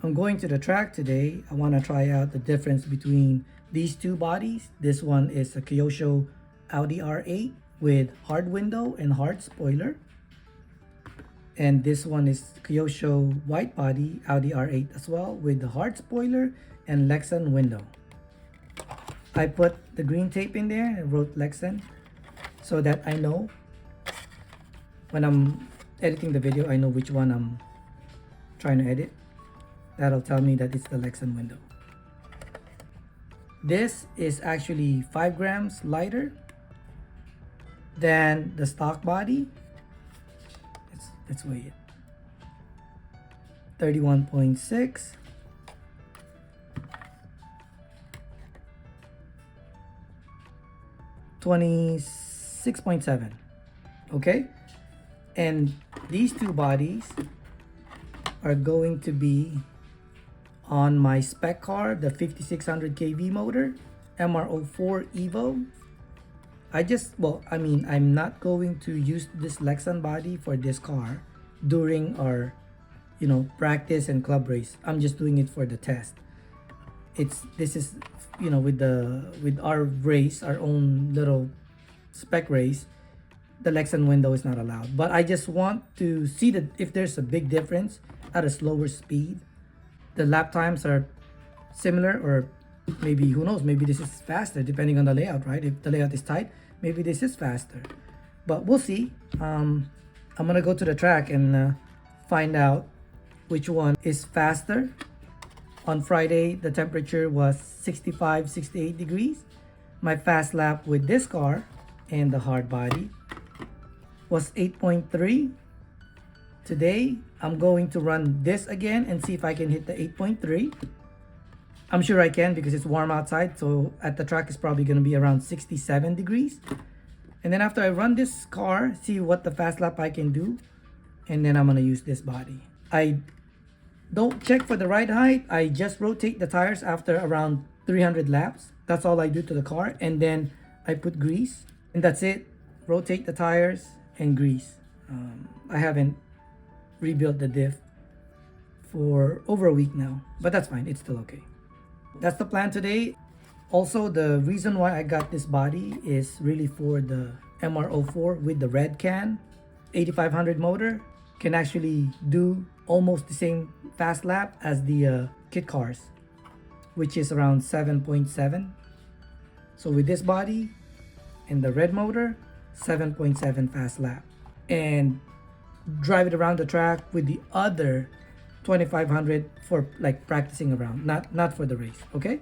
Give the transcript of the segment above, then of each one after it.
I'm going to the track today. I want to try out the difference between these two bodies. This one is a Kyosho Audi R8 with hard window and hard spoiler. And this one is Kyosho white body Audi R8 as well with the hard spoiler and Lexan window. I put the green tape in there and wrote Lexan so that I know when I'm editing the video, I know which one I'm trying to edit. That'll tell me that it's the Lexan window. This is actually 5 grams lighter than the stock body. Let's weigh it. 31.6. 26.7. Okay? And these two bodies are going to be on my spec car, the 5600KV motor, MR04 EVO. I'm not going to use this Lexan body for this car during our, practice and club race. I'm just doing it for the test. This is, with our race, our own little spec race, the Lexan window is not allowed. But I just want to see that if there's a big difference at a slower speed. The lap times are similar, or maybe, who knows, maybe this is faster depending on the layout, right? If the layout is tight, maybe this is faster. But we'll see. I'm gonna go to the track and find out which one is faster. On Friday, the temperature was 65, 68 degrees. My fast lap with this car and the hard body was 8.3. Today, I'm going to run this again and see if I can hit the 8.3. I'm sure I can because it's warm outside, so at the track it's probably going to be around 67 degrees. And then after I run this car, see what the fast lap I can do, and then I'm going to use this body. I don't check for the ride height. I just rotate the tires after around 300 laps. That's all I do to the car, and then I put grease, and that's it. Rotate the tires and grease. I haven't rebuilt the diff for over a week now, but that's fine, it's still okay. That's the plan today. Also, the reason why I got this body is really for the MR04 with the red can. 8500 motor can actually do almost the same fast lap as the kit cars, which is around 7.7. So with this body and the red motor, 7.7 fast lap, and drive it around the track with the other 2500 for like practicing around, not for the race. Okay.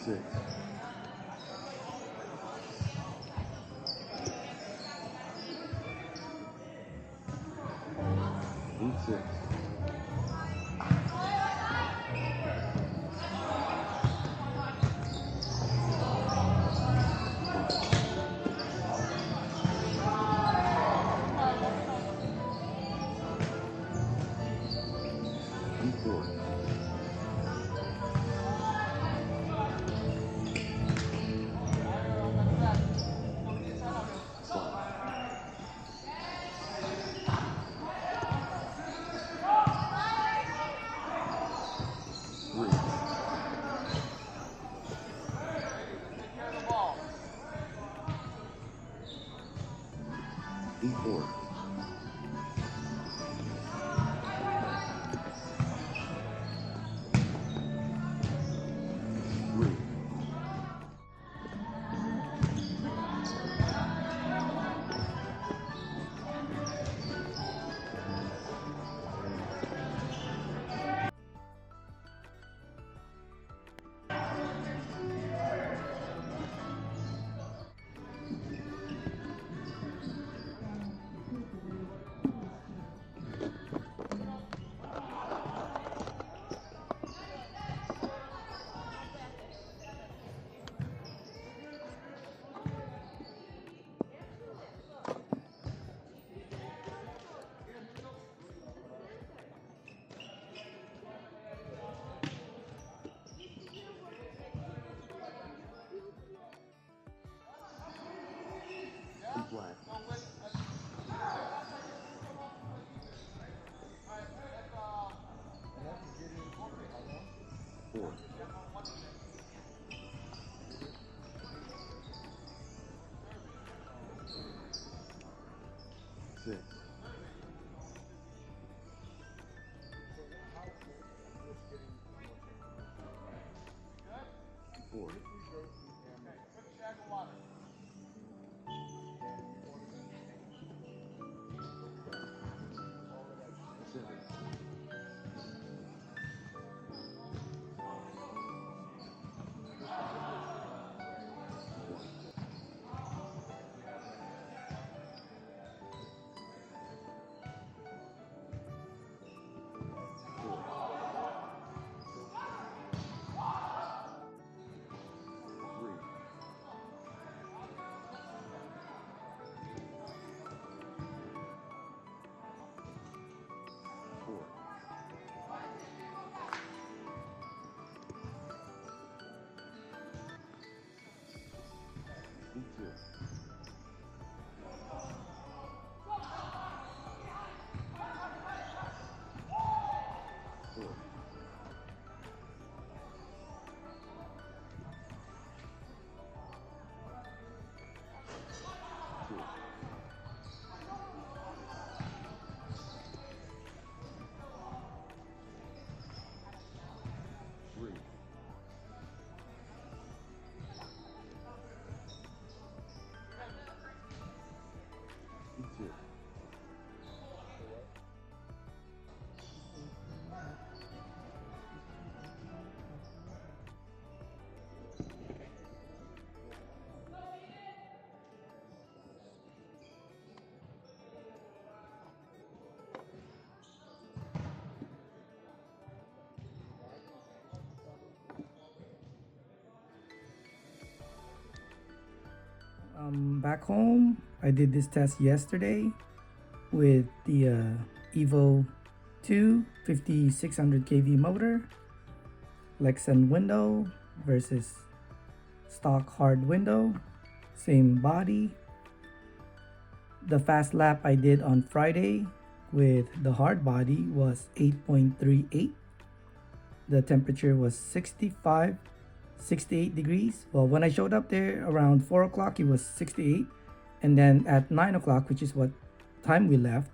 Six. Six. Four. E4. flat. 4. 6. 4. 7. 4. 2. 4. 2. 3. 2. Back home, I did this test yesterday with the EVO2-5600KV motor, Lexan window versus stock hard window, same body. The fast lap I did on Friday with the hard body was 8.38. The temperature was 68 degrees. Well, when I showed up there around 4 o'clock, it was 68. And then at 9 o'clock, which is what time we left,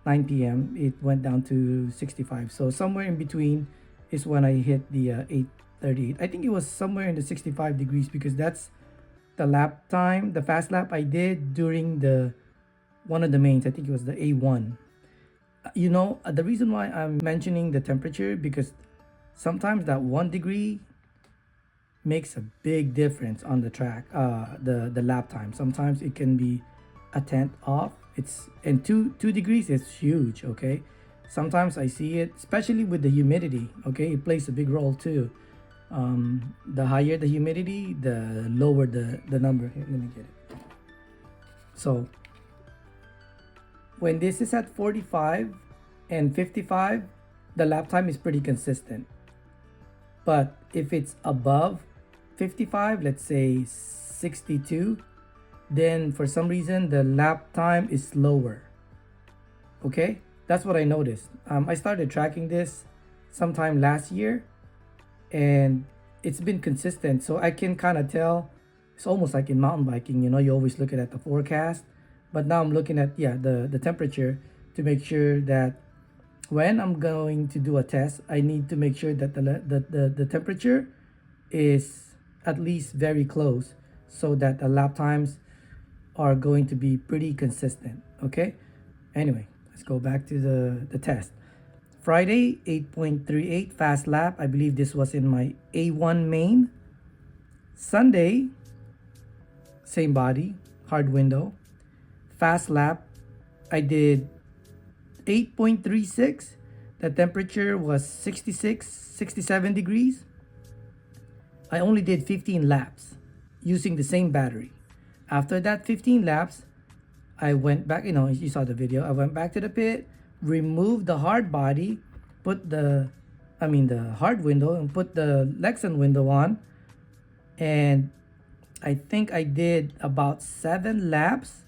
9 p.m., it went down to 65. So somewhere in between is when I hit the 8:38. I think it was somewhere in the 65 degrees because that's the lap time, the fast lap I did during the one of the mains. I think it was the A1. You know, the reason why I'm mentioning the temperature, because sometimes that 1 degree makes a big difference on the track, the lap time. Sometimes it can be a tenth off. It's and 2 degrees is huge. Okay, sometimes I see it, especially with the humidity. Okay, it plays a big role too. The higher the humidity, the lower the number. Here, let me get it. So when this is at 45 and 55, the lap time is pretty consistent. But if it's above 55, let's say 62, then for some reason the lap time is slower. Okay, that's what I noticed. I started tracking this sometime last year, and it's been consistent, so I can kind of tell. It's almost like in mountain biking, you know, you always look at the forecast, but now I'm looking at the temperature to make sure that when I'm going to do a test, I need to make sure that the temperature is at least very close, so that the lap times are going to be pretty consistent. Okay, anyway, let's go back to the test. Friday, 8.38 fast lap. I believe this was in my A1 main. Sunday, same body, hard window. Fast lap, I did 8.36. The temperature was 67 degrees. I only did 15 laps using the same battery. After that 15 laps, I went back, you know, you saw the video. I went back to the pit, removed the hard body, put the hard window, and put the Lexan window on. And I think I did about 7 laps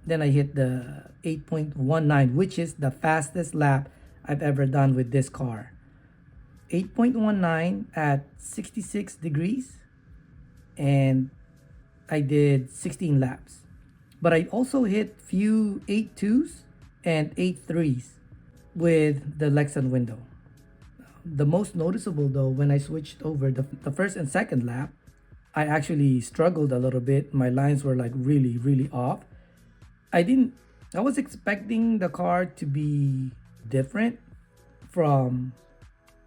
then I hit the 8.19, which is the fastest lap I've ever done with this car. 8.19 at 66 degrees, and I did 16 laps. But I also hit few 8.2s and 8.3s with the Lexan window. The most noticeable though, when I switched over the first and second lap, I actually struggled a little bit. My lines were like really off. I was expecting the car to be different from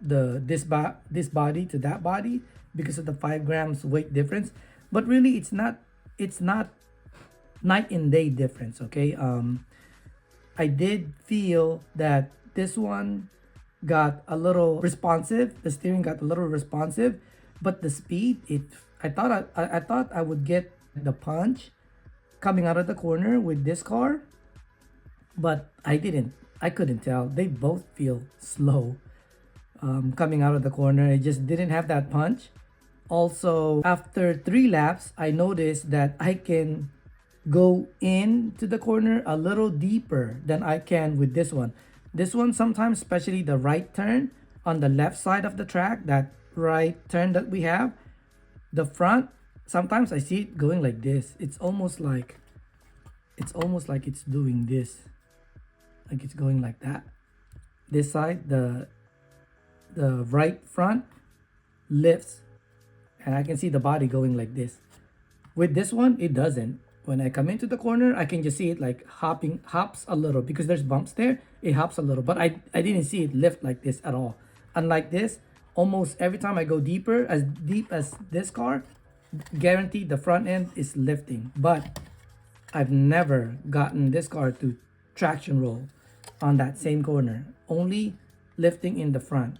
this body to that body because of the 5 grams weight difference, but really it's not night and day difference. Okay, I did feel that this one got a little responsive, the steering got a little responsive, but the speed, I thought I would get the punch coming out of the corner with this car, but I didn't. I couldn't tell. They both feel slow coming out of the corner. It just didn't have that punch. Also, after 3 laps, I noticed that I can go into the corner a little deeper than I can with this one. This one sometimes, especially the right turn on the left side of the track, that right turn that we have, the front, sometimes I see it going like this. It's almost like it's doing this. Like it's going like that. This side, the right front lifts, and I can see the body going like this. With this one, it doesn't. When I come into the corner, I can just see it like hops a little because there's bumps there. It hops a little, but I didn't see it lift like this at all. Unlike this, almost every time I go deeper, as deep as this car, guaranteed the front end is lifting. But I've never gotten this car to traction roll on that same corner, only lifting in the front.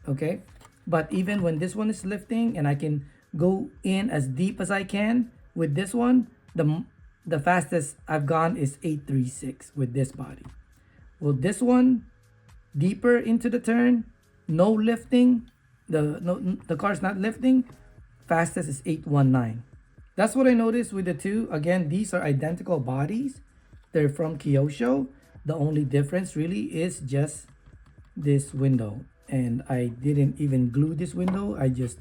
Okay, but even when this one is lifting and I can go in as deep as I can with this one, the fastest I've gone is 8.36 with this body. Well, this one, deeper into the turn, no lifting, the car's not lifting, fastest is 8.19. That's what I noticed with the two. Again, these are identical bodies. They're from Kyosho. The only difference really is just this window. And I didn't even glue this window. I just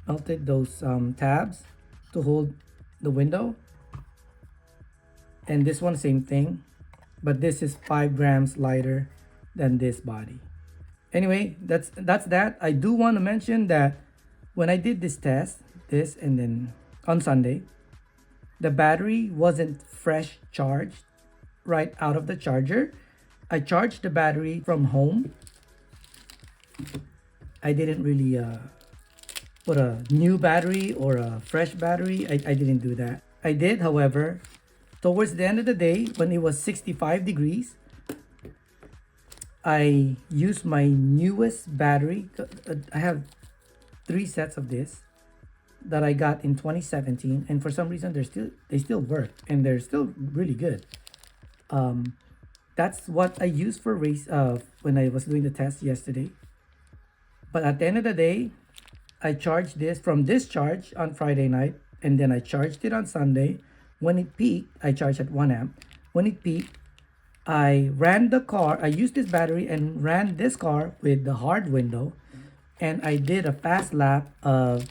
melted those tabs to hold the window. And this one, same thing, but this is 5 grams lighter than this body. Anyway, that's that. I do want to mention that when I did this test, and then on Sunday, the battery wasn't fresh charged right out of the charger. I charged the battery from home. I didn't really put a new battery or a fresh battery. I didn't do that. I did, however, towards the end of the day, when it was 65 degrees, I used my newest battery. I have 3 sets of this that I got in 2017, and for some reason they still work and they're still really good. That's what I used for race when I was doing the test yesterday. But at the end of the day, I charged this from this charge on Friday night, and then I charged it on Sunday. When it peaked, I charged at 1 amp. When it peaked, I ran the car. I used this battery and ran this car with the hard window, and I did a fast lap of.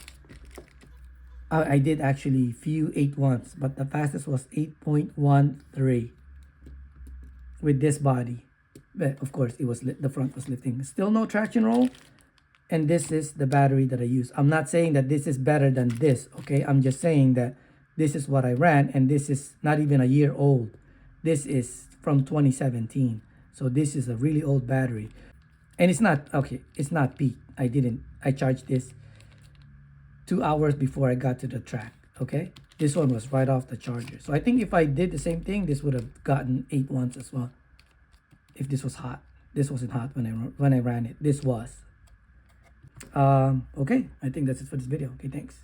I did actually few 8.1s, but the fastest was 8.13 with this body. But of course, it was the front was lifting. Still no traction roll, and this is the battery that I use. I'm not saying that this is better than this. Okay, I'm just saying that this is what I ran, and this is not even a year old. This is from 2017. So this is a really old battery. And it's not, okay, it's not peak. I charged this 2 hours before I got to the track, okay? This one was right off the charger. So I think if I did the same thing, this would have gotten 8.1s as well. If this was hot. This wasn't hot when I ran it. This was. Okay, I think that's it for this video. Okay, thanks.